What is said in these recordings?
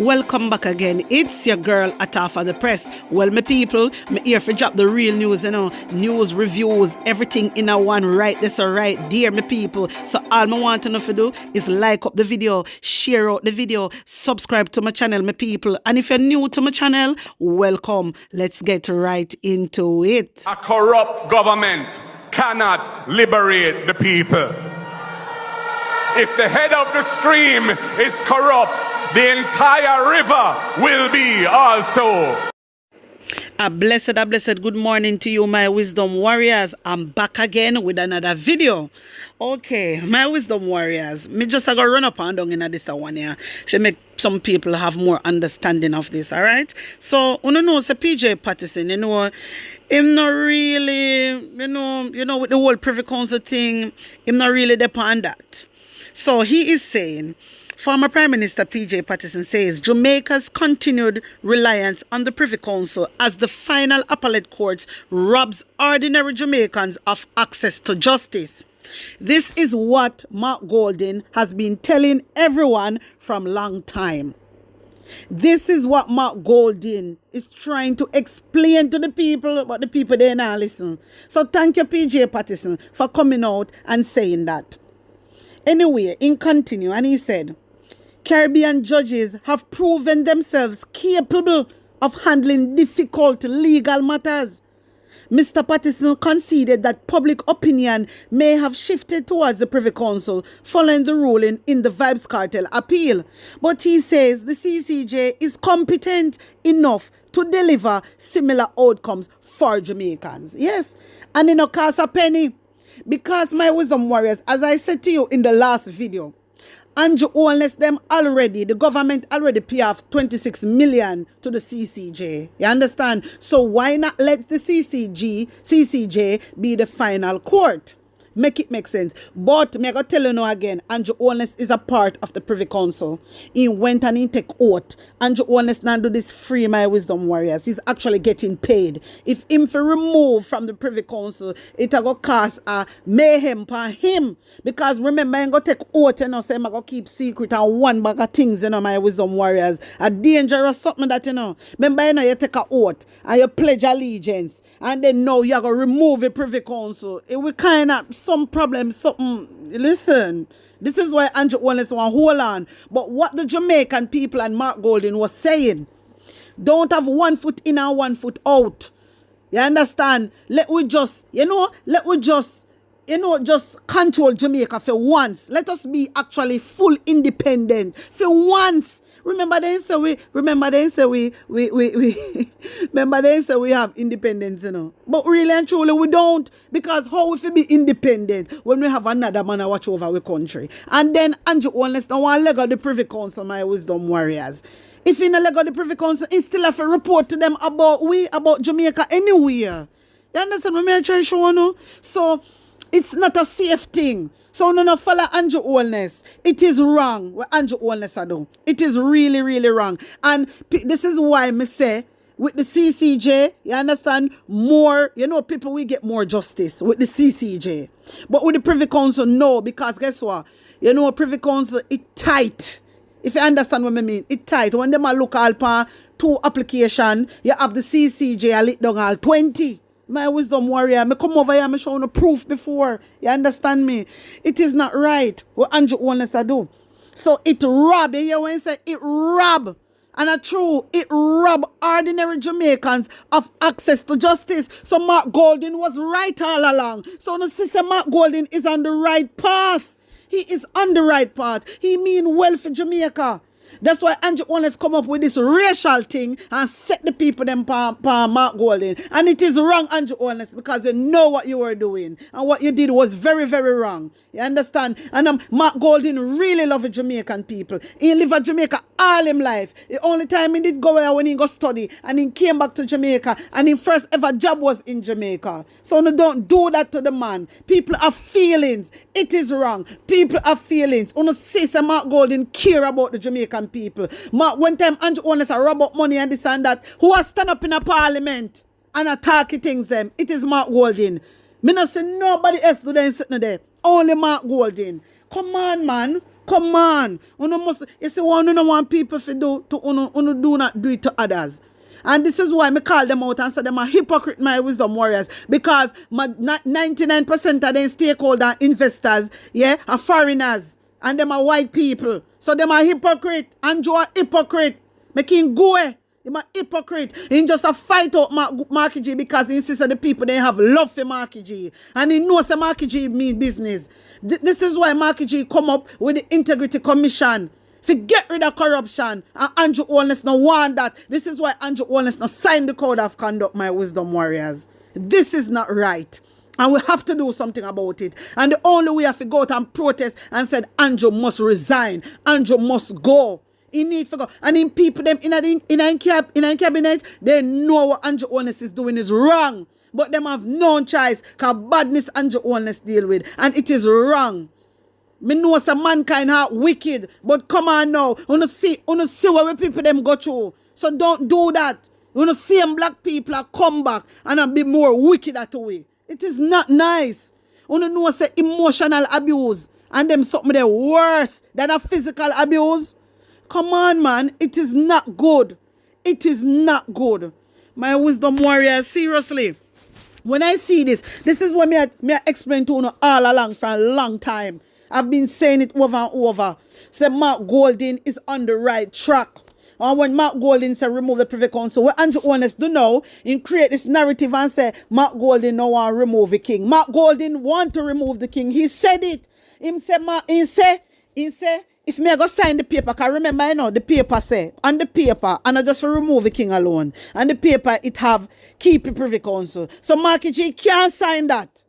Welcome back again. It's your girl Atafa the Press. Well, my people, me here for drop the real news, news, reviews, everything in a one right this or right there, my people. So all I want to know to do is like up the video, share out the video, subscribe to my channel, my people. And if you're new to my channel, welcome. Let's get right into it. A corrupt government cannot liberate the people. If the head of the stream is corrupt, the entire river will be also. A blessed good morning to you, my wisdom warriors. I'm back again with another video. Okay, my wisdom warriors, me just I go run up and down in this one here to make some people have more understanding of this. All right, so you know, so PJ Patterson, him not really, with the whole Privy Council thing, him not really depend that. So he is saying, former Prime Minister PJ Patterson says Jamaica's continued reliance on the Privy Council as the final appellate court robs ordinary Jamaicans of access to justice. This is what Mark Golding has been telling everyone from long time. This is what Mark Golding is trying to explain to the people, but the people they not listen. So thank you, PJ Patterson, for coming out and saying that. Anyway, in continue, and he said, Caribbean judges have proven themselves capable of handling difficult legal matters. Mr. Patterson conceded that public opinion may have shifted towards the Privy Council following the ruling in the Vybz Kartel appeal. But he says the CCJ is competent enough to deliver similar outcomes for Jamaicans. Yes, and in a cost a penny. Because my wisdom warriors, as I said to you in the last video, Andrew Holness them already, the government already pay off 26 million to the CCJ. You understand? So why not let the CCJ be the final court? Make it make sense. But me I gotta tell you now again, Andrew Holness is a part of the Privy Council. He went and he take oath. Andrew Holness now do this free, my wisdom warriors. He's actually getting paid. If him for remove from the Privy Council, it a go cause a mayhem for him. Because remember, I go take oath, say I go keep secret and one bag of things, my wisdom warriors. A dangerous something that, Remember, you take a oath and you pledge allegiance. And then now you're going to remove a Privy Council. It will kind of some problem, something. Listen, this is why Andrew Holness want hold on. But what the Jamaican people and Mark Golding was saying, don't have 1 foot in and 1 foot out. You understand? Let we just control Jamaica for once. Let us be actually full independent for once. Remember they say we have independence, But really and truly we don't, because how we be independent when we have another man to watch over our country? And then Andrew Holness don't want to leg of the Privy Council, my wisdom warriors. If you no leg of the Privy Council, he still have to report to them about Jamaica anywhere. You understand what I'm trying to show you? So it's not a safe thing. So no follow Andrew Holness. It is wrong what Andrew Holness do. It is really, really wrong. And this is why I say with the CCJ, you understand, more, people will get more justice with the CCJ. But with the Privy Council, no, because guess what? Privy Council, it tight. If you understand what I mean, it tight. When them look all for 2 application, you have the CCJ, I lit down all 20. My wisdom warrior, me come over here, me show no proof before. You understand me? It is not right what Andrew Holness do. So it rob, you when say it rob. And a true, it rob ordinary Jamaicans of access to justice. So Mark Golding was right all along. So the sister Mark Golding is on the right path. He is on the right path. He mean well for Jamaica. That's why Andrew Holness come up with this racial thing and set the people them pa Mark Golding. And it is wrong, Andrew Holness, because you know what you were doing. And what you did was very, very wrong. You understand? And Mark Golding really loved Jamaican people. He lived in Jamaica all his life. The only time he did go there when he go study. And he came back to Jamaica. And his first ever job was in Jamaica. So no, don't do that to the man. People have feelings. It is wrong. People have feelings. Uno say Mark Golding care about the Jamaican people. One time Andrew Holness rob up money and this and that. Who has stand up in a parliament and attack things them? It is Mark Golding. Me not say nobody else do them sitting there. Only Mark Golding. Come on, man. Come on. You see what you don't want people to do to uno do not do it to others. And this is why I call them out and say them are hypocrite, my wisdom warriors. Because 99% of them stakeholder investors, yeah, are foreigners. And them are white people. So them are hypocrite. Andrew are hypocrite. Making go. He's a hypocrite. He just a fight out Marky G because he insists that the people they have love for Marky G. And he knows that Marky G mean business. This is why Marky G come up with the Integrity Commission. To get rid of corruption. And Andrew Holness no want that. This is why Andrew Holness no signed the code of conduct, my wisdom warriors. This is not right. And we have to do something about it. And the only way we have to go out and protest and said Andrew must resign. Andrew must go. He need to go. And in people them in cabinet, they know what Andrew Holness is doing is wrong. But them have no choice. Because badness Andrew Holness deal with. And it is wrong. Me know some mankind are wicked, but come on now. You see what we people them go through. So don't do that. You see them black people are come back and be more wicked that way. It is not nice. You know say emotional abuse and them something they worse than a physical abuse. Come on, man. It is not good. It is not good. My wisdom warriors, seriously. When I see this is what me I explain to you all along for a long time. I've been saying it over and over. Say Mark Golding is on the right track. And when Mark Golding said remove the Privy Council, what Andrew Holness do now, he create this narrative and say Mark Golding no want to remove the king. Mark Golding want to remove the king. He said it. He say, if me I go sign the paper, because remember, you know, the paper say, on the paper, and I just remove the king alone. And the paper, it have keep the Privy Council. So Marky G can't sign that.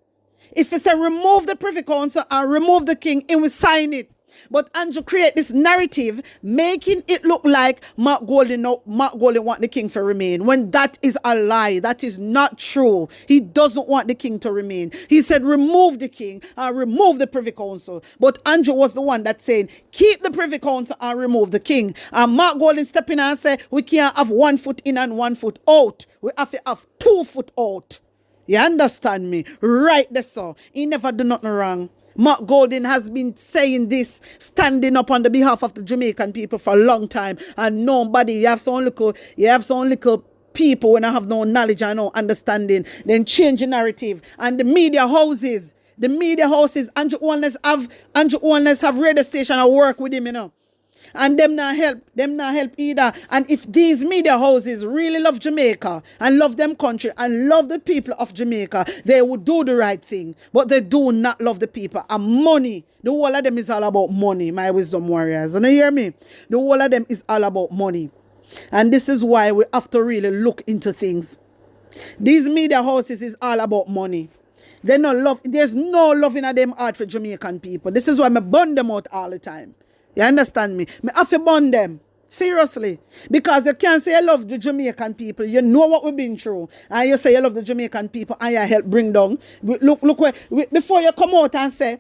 If he say remove the Privy Council and remove the king, he will sign it. But Andrew create this narrative, making it look like Mark Golding want the king to remain. When that is a lie. That is not true. He doesn't want the king to remain. He said remove the king and remove the Privy Council. But Andrew was the one that saying keep the Privy Council and remove the king. And Mark Golding step in and say we can't have 1 foot in and 1 foot out. We have to have 2 foot out. You understand me? Right there, so. He never do nothing wrong. Mark Golding has been saying this, standing up on the behalf of the Jamaican people for a long time. And nobody, you have some little people when I have no knowledge and no understanding, then change the narrative. And the media houses, Andrew Holness have radio station and work with him, you know. And them not help either. And if these media houses really love Jamaica and love them country and love the people of Jamaica, they would do the right thing. But they do not love the people. And money, the whole of them is all about money, my wisdom warriors. You hear me? The whole of them is all about money. And this is why we have to really look into things. These media houses is all about money. They no love. There's no love in them heart for Jamaican people. This is why I burn them out all the time. You understand me? I have to burn them. Seriously. Because you can't say you love the Jamaican people. You know what we've been through. And you say you love the Jamaican people and you help bring down. Look where, before you come out and say,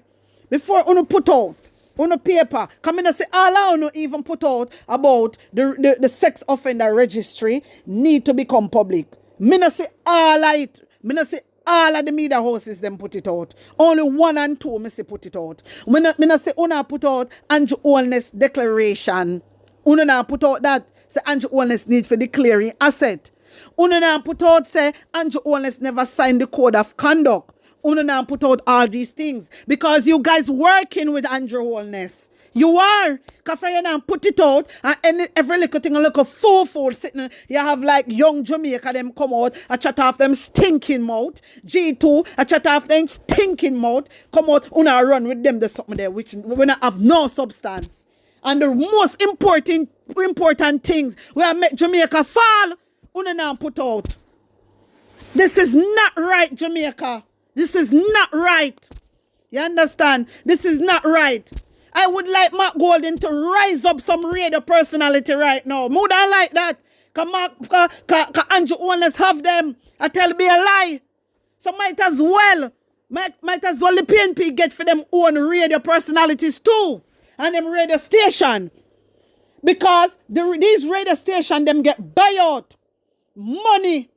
before you put out on a paper, come in and say, all I don't even put out about the sex offender registry need to become public. Me not say all of it. Me not say all of the media houses them put it out. Only 1 and 2 me say put it out. Me not say una put out Andrew Holness declaration. Una na put out that say Andrew Holness need for declaring asset. Una na put out say Andrew Holness never signed the code of conduct. Una na put out all these things because you guys working with Andrew Holness. You are. Because you now put it out and every little thing, a little fool sitting. You have like young Jamaica, them come out, a chat off them stinking mouth. G2, a chat off them stinking mouth. Come out, una run with them, there's something there, which we not have no substance. And the most important things, we have make Jamaica fall, una now put out. This is not right, Jamaica. This is not right. You understand? This is not right. I would like Mark Golding to rise up some radio personality right now. More than like that. Because Andrew Holness have them. I tell be a lie. So might as well the PNP get for them own radio personalities too. And them radio station. Because these radio station them get buyout. Money.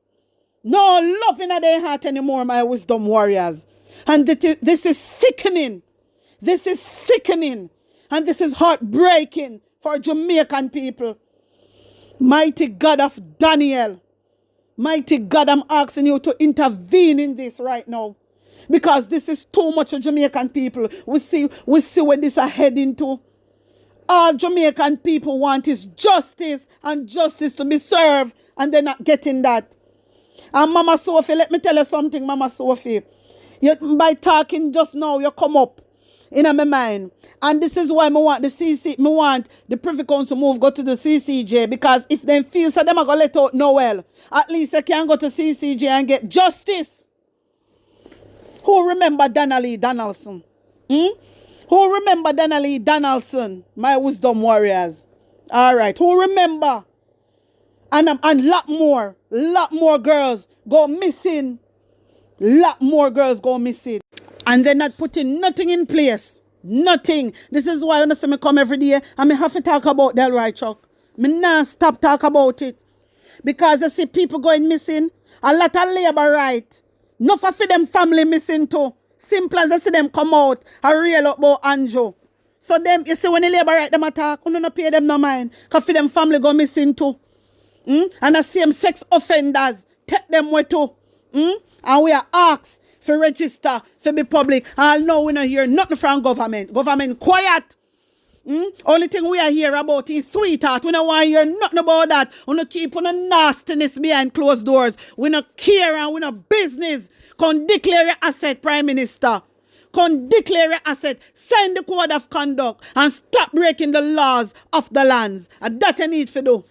No love in their heart anymore, my wisdom warriors. And this is sickening. This is sickening. And this is heartbreaking for Jamaican people. Mighty God of Daniel. Mighty God, I'm asking you to intervene in this right now. Because this is too much for Jamaican people. We see where this is heading to. All Jamaican people want is justice and justice to be served. And they're not getting that. And Mama Sophie, let me tell you something, Mama Sophie. By talking just now, you come up in my mind. And this is why I want the Privy Council move go to the CCJ. Because if they feel so them are going to let out Noel, at least they can go to CCJ and get justice. Who remember Donnelly Donaldson? Who remember Donnelly Donaldson? My wisdom warriors. All right. Who remember? And lot more girls go missing. Lot more girls go missing. And they're not putting nothing in place. Nothing. This is why I see me come every day and I have to talk about Delroy Chuck. Me not stop talk about it. Because I see people going missing. A lot of labor right. Enough of them family missing too. Simple as I see them come out and reel up about Anjo. So them, you see when the labor right them attack, you don't pay them no mind. Because for them family go missing too. And the same sex offenders, take them way too. And we are asked to register, to be public. And now we don't hear nothing from government. Government quiet. Only thing we are here about is sweetheart. We don't want to hear nothing about that. We don't keep on the nastiness behind closed doors. We don't care and we don't business. Come declare your asset, Prime Minister. Come declare your asset. Send the code of conduct and stop breaking the laws of the lands. And that you need to do.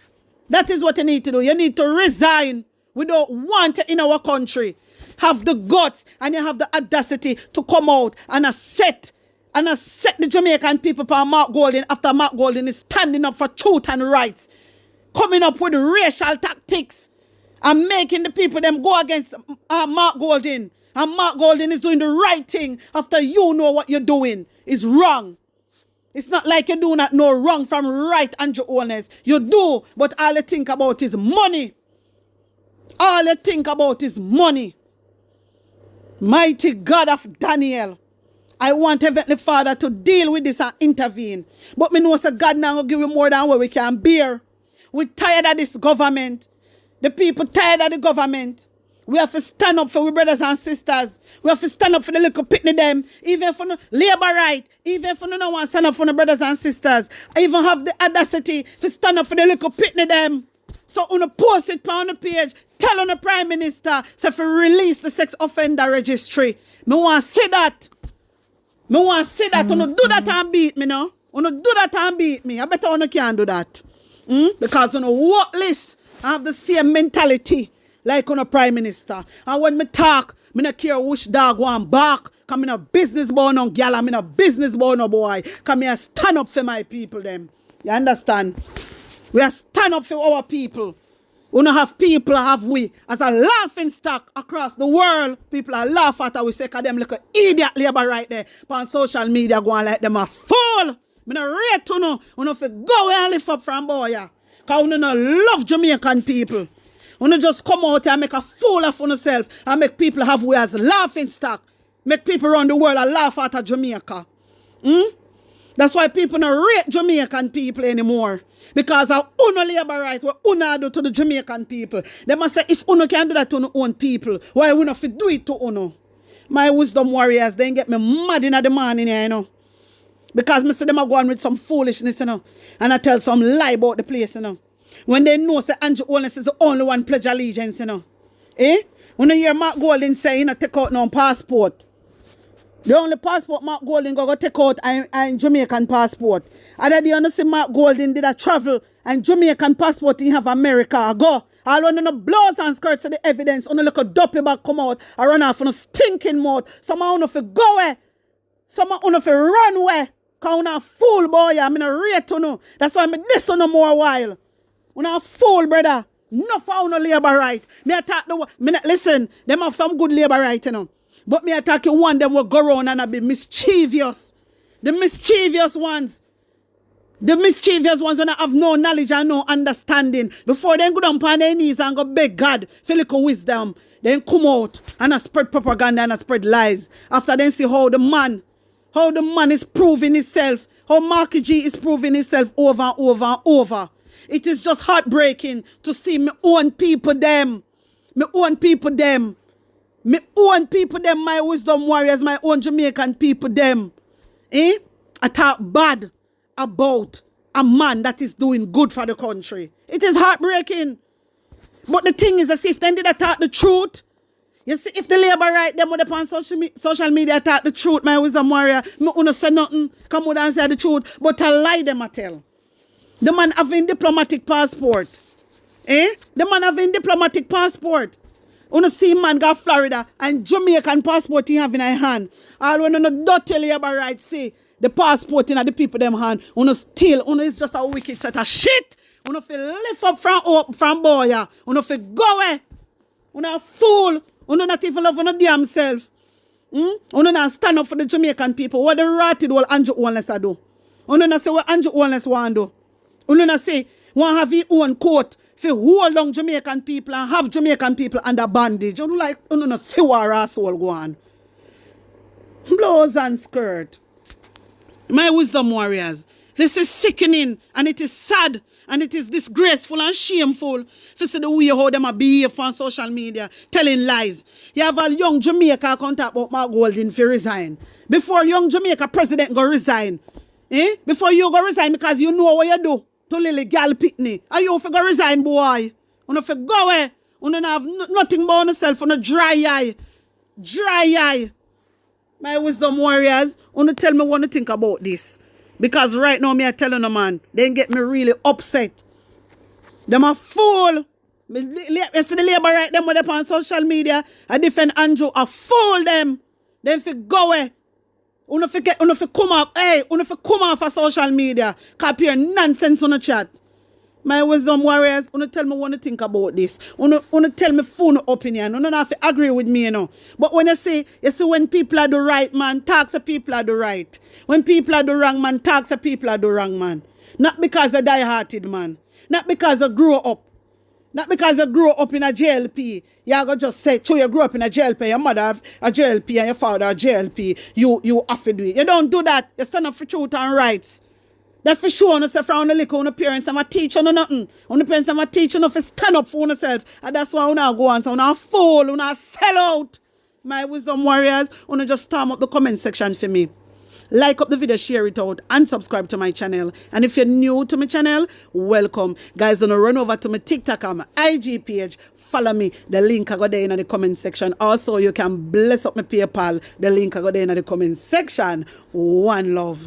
That is what you need to do. You need to resign. We don't want it in our country. Have the guts and you have the audacity to come out and accept the Jamaican people for Mark Golding after Mark Golding is standing up for truth and rights. Coming up with racial tactics and making the people them go against Mark Golding. And Mark Golding is doing the right thing after you know what you're doing is wrong. It's not like you do not know wrong from right and your owners. You do, but all you think about is money. All you think about is money. Mighty God of Daniel. I want Heavenly Father to deal with this and intervene. But me know that God now will give you more than what we can bear. We're tired of this government. The people tired of the government. We have to stand up for our brothers and sisters. We have to stand up for the little pitney them. Even for the labor right. Even for no one stand up for the brothers and sisters. I even have the audacity to stand up for the little pitney them. So on a post it on the page, tell on the Prime Minister so if release the sex offender registry. Me want to see that. Me want to see that. You do that and beat me now. You do that and beat me. I better you can't do that. Because you worthless. I have the same mentality like on a Prime Minister. And when me talk, me not care which dog want back. Because I'm a business boy no girl. I'm a business boy no boy. Because I stand up for my people them. You understand? We are stand up for our people. We don't have people, have we, as a laughing stock across the world. People are laugh at us. We say, them like an idiot labor right there. On social media going like them a fool. Me not rate to know. We don't have go and lift up from boy. Because we don't love Jamaican people. We don't just come out and make a fool of yourself and make people have we as laughing stock. Make people around the world and laugh at Jamaica. That's why people don't rate Jamaican people anymore. Because of uno labor right, what uno do to the Jamaican people. They must say, if uno can do that to uno own people, why we not do it to uno? My wisdom warriors, they get me mad in the morning here, you know. Because me see them are going with some foolishness, you know. And I tell some lie about the place, you know. When they know that Andrew Holness is the only one pledge allegiance, you know. When you hear Mark Golding say, you know, take out no passport. The only passport Mark Golding go take out and Jamaican passport. And then you see Mark Golding did a travel and Jamaican passport he have America. Go. All on the blouse and skirts of the evidence. On the little dopey back come out. I run off on a stinking mouth. Some of you go away. Some of you run away. Because you're a fool boy. I'm in a rate to know. That's why I'm this on no more while. You're a fool brother. No found no labor right. Me attack the listen, them have some good labor right, you know. But me attack you one them will go around and be mischievous. The mischievous ones. The mischievous ones when I have no knowledge and no understanding. Before they go down on their knees and go beg God for little wisdom. Then come out and I spread propaganda and I spread lies. After then see how the man is proving himself How Marky G is proving himself over and over and over. It is just heartbreaking to see my own people them. My own people them. My own people them, my wisdom warriors, my own Jamaican people them. I talk bad about a man that is doing good for the country. It is heartbreaking. But the thing is, as if they did talk the truth. You see, if the labor right them would upon social media talk the truth, my wisdom warrior, me wanna say nothing, come out and say the truth, but I lie them I tell. The man having diplomatic passport. The man having diplomatic passport. Wanna see man go Florida and Jamaican passport he have in his hand. All when no dirty labor right see the passport in the people them hand. Wanna steal, is just a wicked set of shit. Wanna feel lift up from boy. Wanna feel go away. Wanna a fool. Wanna not even love on damn self. Wanna not stand up for the Jamaican people. What the rotted old Andrew Owens a do? Wanna not say what Andrew Owens want do? Wanna not say want have his own court for hold on Jamaican people and have Jamaican people under bandage. You like wanna not see what asshole go on. Blows and skirt. My wisdom warriors. This is sickening and it is sad and it is disgraceful and shameful to see the way how them behave on social media, telling lies. You have a young Jamaica come talk about Mark Golding for resign. Before young Jamaica president go resign, before you go resign because you know what you do to Lily Gal Pitney. Are you for go resign, boy? You for go away. You don't have nothing but yourself on a dry eye. Dry eye. My wisdom warriors, you tell me what you think about this. Because right now, me I telling you, man, they get me really upset. Them a fool. You see the labor right them with on social media. I defend Andrew. I fool them. Then fi go away. Uno fi come off. Hey, uno fi come off of social media. Copy nonsense on the chat. My wisdom warriors, uno tell me what you think about this. Uno tell me full opinion. Uno not have to agree with me, you know. But when you see when people are the right, man, talk to people are the right. When people are the wrong, man, talk to people are the wrong, man. Not because they're die-hearted, man. Not because they grow up. Not because they grow up in a JLP. You go just say, so you grew up in a JLP, your mother have a JLP and your father a JLP. You have to do it. You don't do that. You stand up for truth and rights. That for sure, you say from the liquor, on parents have a teach on nothing. On the parents have a teach on to stand up for yourself. And that's why you go on. So you fall, you sell out. My wisdom warriors, you just storm up the comment section for me. Like up the video, share it out, and subscribe to my channel. And if you're new to my channel, welcome. Guys, run over to my TikTok and my IG page. Follow me. The link I got there in the comment section. Also, you can bless up my PayPal. The link I got there in the comment section. One love.